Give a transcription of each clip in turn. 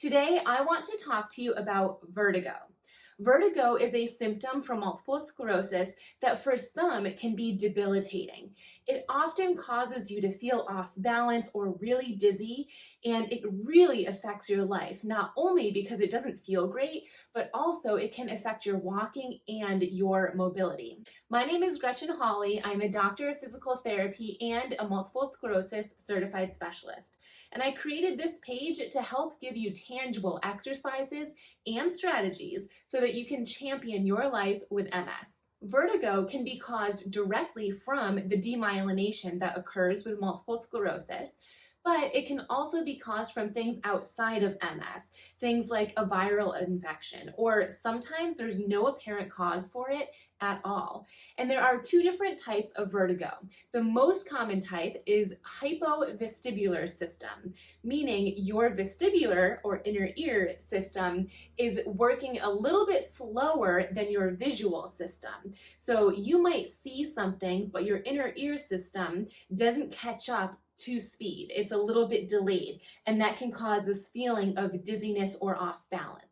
Today, I want to talk to you about vertigo. Vertigo is a symptom from multiple sclerosis that for some can be debilitating. It often causes you to feel off balance or really dizzy, and it really affects your life, not only because it doesn't feel great, but also it can affect your walking and your mobility. My name is Gretchen Hawley. I'm a doctor of physical therapy and a multiple sclerosis certified specialist. And I created this page to help give you tangible exercises and strategies so that you can champion your life with MS. Vertigo can be caused directly from the demyelination that occurs with multiple sclerosis, but it can also be caused from things outside of MS, things like a viral infection, or sometimes there's no apparent cause for it at all. And there are two different types of vertigo. The most common type is hypovestibular system, meaning your vestibular or inner ear system is working a little bit slower than your visual system. So you might see something, but your inner ear system doesn't catch up to speed. It's a little bit delayed, and that can cause this feeling of dizziness or off balance.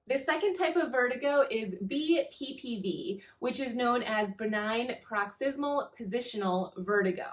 The second type of vertigo is BPPV, which is known as benign paroxysmal positional vertigo.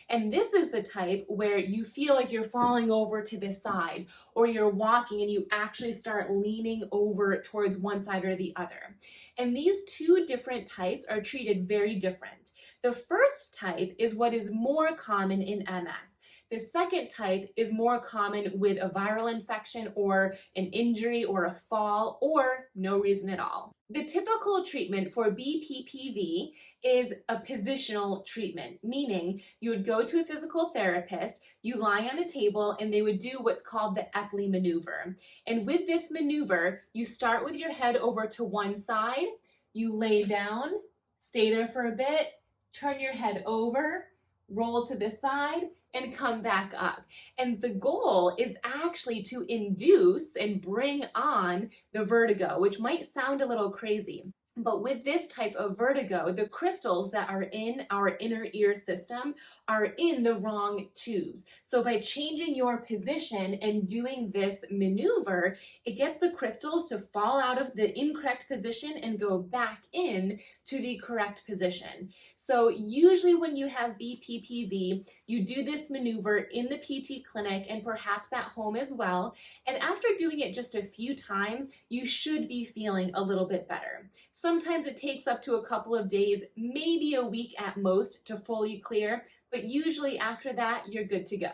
And this is the type where you feel like you're falling over to the side, or you're walking and you actually start leaning over towards one side or the other. And these two different types are treated very different. The first type is what is more common in MS. The second type is more common with a viral infection or an injury or a fall or no reason at all. The typical treatment for BPPV is a positional treatment, meaning you would go to a physical therapist, you lie on a table, and they would do what's called the Epley maneuver. And with this maneuver, you start with your head over to one side, you lay down, stay there for a bit, turn your head over, roll to the side, and come back up. And the goal is actually to induce and bring on the vertigo, which might sound a little crazy. But with this type of vertigo, the crystals that are in our inner ear system are in the wrong tubes. So by changing your position and doing this maneuver, it gets the crystals to fall out of the incorrect position and go back in to the correct position. So usually when you have BPPV, you do this maneuver in the PT clinic and perhaps at home as well. And after doing it just a few times, you should be feeling a little bit better. Sometimes it takes up to a couple of days, maybe a week at most, to fully clear, but usually after that, you're good to go.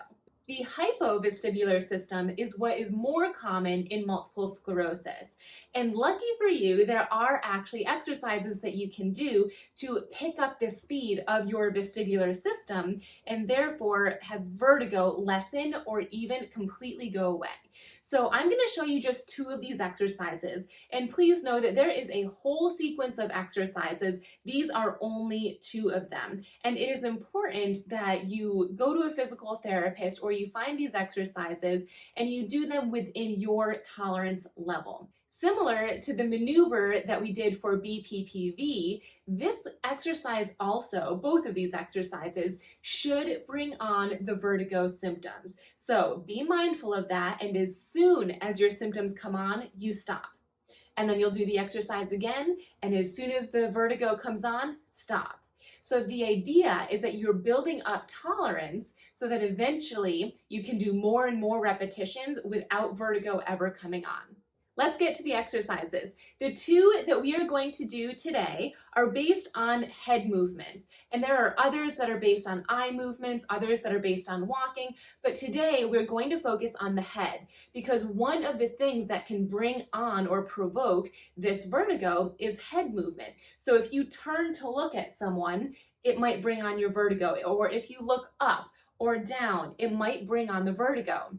The hypovestibular system is what is more common in multiple sclerosis. And lucky for you, there are actually exercises that you can do to pick up the speed of your vestibular system and therefore have vertigo lessen or even completely go away. So I'm going to show you just two of these exercises, and please know that there is a whole sequence of exercises. These are only two of them, and it is important that you go to a physical therapist or you find these exercises and you do them within your tolerance level. Similar to the maneuver that we did for BPPV, this exercise also, both of these exercises, should bring on the vertigo symptoms. So be mindful of that, and as soon as your symptoms come on, you stop. And then you'll do the exercise again, and as soon as the vertigo comes on, stop. So the idea is that you're building up tolerance so that eventually you can do more and more repetitions without vertigo ever coming on. Let's get to the exercises. The two that we are going to do today are based on head movements, and there are others that are based on eye movements, others that are based on walking, but today we're going to focus on the head because one of the things that can bring on or provoke this vertigo is head movement. So if you turn to look at someone, it might bring on your vertigo, or if you look up or down, it might bring on the vertigo.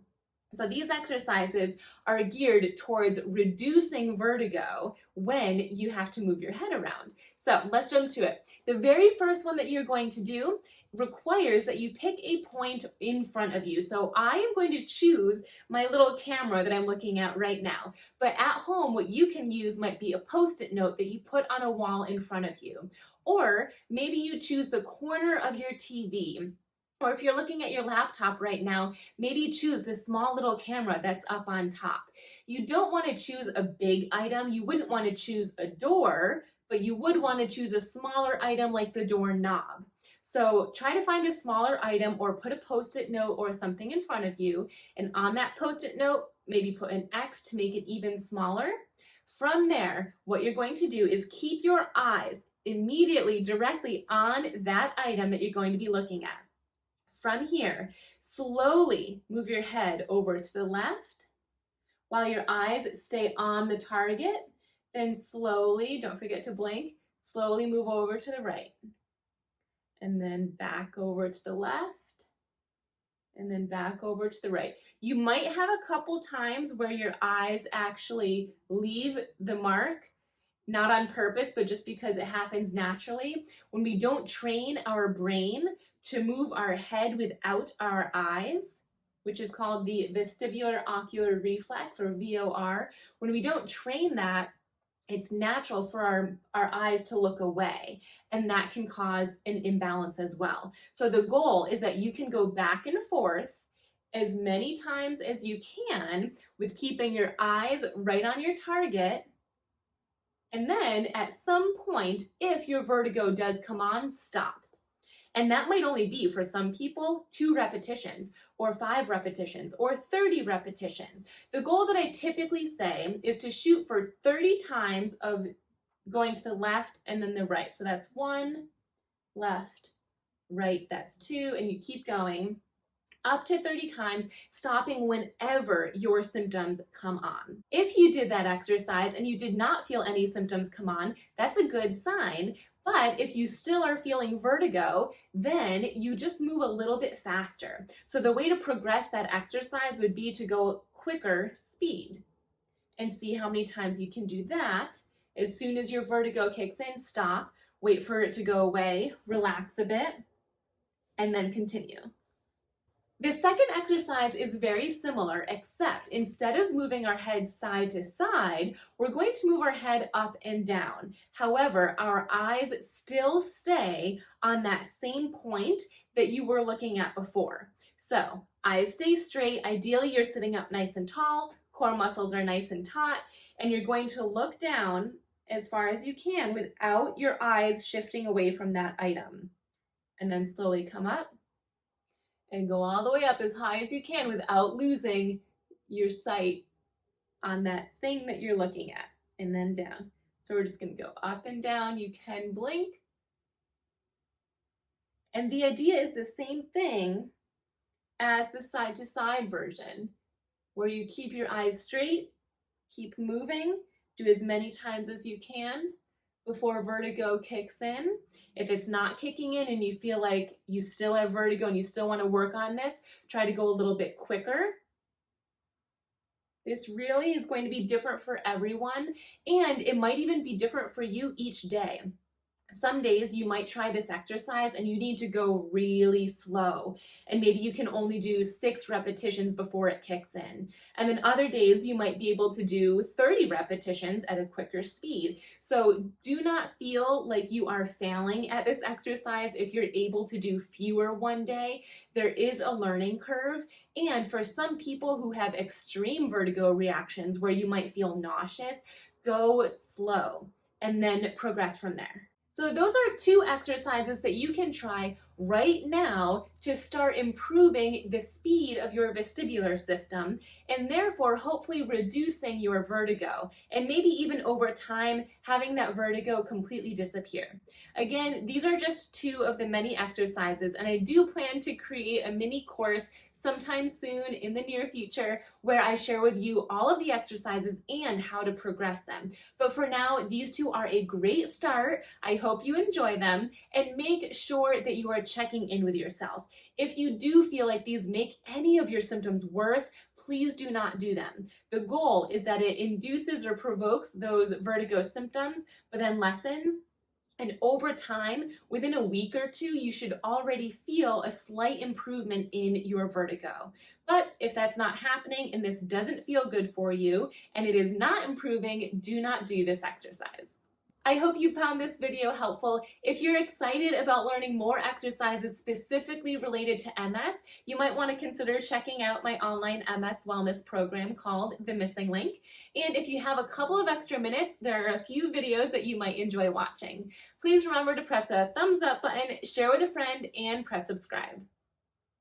So these exercises are geared towards reducing vertigo when you have to move your head around. So let's jump to it. The very first one that you're going to do requires that you pick a point in front of you. So I am going to choose my little camera that I'm looking at right now. But at home, what you can use might be a Post-it note that you put on a wall in front of you. Or maybe you choose the corner of your TV. Or if you're looking at your laptop right now, maybe choose the small little camera that's up on top. You don't want to choose a big item. You wouldn't want to choose a door, but you would want to choose a smaller item like the doorknob. So try to find a smaller item or put a post-it note or something in front of you. And on that post-it note, maybe put an X to make it even smaller. From there, what you're going to do is keep your eyes immediately directly on that item that you're going to be looking at. From here, slowly move your head over to the left while your eyes stay on the target. Then slowly, don't forget to blink, slowly move over to the right. And then back over to the left. And then back over to the right. You might have a couple times where your eyes actually leave the mark, not on purpose, but just because it happens naturally. When we don't train our brain to move our head without our eyes, which is called the vestibular ocular reflex, or VOR, when we don't train that, it's natural for our eyes to look away, and that can cause an imbalance as well. So the goal is that you can go back and forth as many times as you can with keeping your eyes right on your target. And then at some point, if your vertigo does come on, stop. And that might only be, for some people, 2 repetitions, or 5 repetitions, or 30 repetitions. The goal that I typically say is to shoot for 30 times of going to the left and then the right. So that's 1, left, right, that's 2, and you keep going up to 30 times, stopping whenever your symptoms come on. If you did that exercise and you did not feel any symptoms come on, that's a good sign. But if you still are feeling vertigo, then you just move a little bit faster. So the way to progress that exercise would be to go quicker speed and see how many times you can do that. As soon as your vertigo kicks in, stop, wait for it to go away, relax a bit, and then continue. The second exercise is very similar, except instead of moving our head side to side, we're going to move our head up and down. However, our eyes still stay on that same point that you were looking at before. So, eyes stay straight. Ideally, you're sitting up nice and tall, core muscles are nice and taut, and you're going to look down as far as you can without your eyes shifting away from that item. And then slowly come up and go all the way up as high as you can without losing your sight on that thing that you're looking at, and then down. So we're just going to go up and down. You can blink. And the idea is the same thing as the side to side version, where you keep your eyes straight, keep moving, do as many times as you can before vertigo kicks in. If it's not kicking in and you feel like you still have vertigo and you still want to work on this, try to go a little bit quicker. This really is going to be different for everyone, and it might even be different for you each day. Some days you might try this exercise and you need to go really slow, and maybe you can only do 6 repetitions before it kicks in. And then other days you might be able to do 30 repetitions at a quicker speed. So do not feel like you are failing at this exercise if you're able to do fewer one day. There is a learning curve, and for some people who have extreme vertigo reactions where you might feel nauseous, go slow and then progress from there. So those are 2 exercises that you can try right now to start improving the speed of your vestibular system, and therefore hopefully reducing your vertigo, and maybe even over time having that vertigo completely disappear. Again, these are just 2 of the many exercises, and I do plan to create a mini course sometime soon in the near future where I share with you all of the exercises and how to progress them. But for now, these 2 are a great start. I hope you enjoy them, and make sure that you are checking in with yourself. If you do feel like these make any of your symptoms worse, please do not do them. The goal is that it induces or provokes those vertigo symptoms, but then lessens. And over time, within a week or 2, you should already feel a slight improvement in your vertigo. But if that's not happening and this doesn't feel good for you and it is not improving, do not do this exercise. I hope you found this video helpful. If you're excited about learning more exercises specifically related to MS, you might want to consider checking out my online MS wellness program called The Missing Link. And if you have a couple of extra minutes, there are a few videos that you might enjoy watching. Please remember to press the thumbs up button, share with a friend, and press subscribe.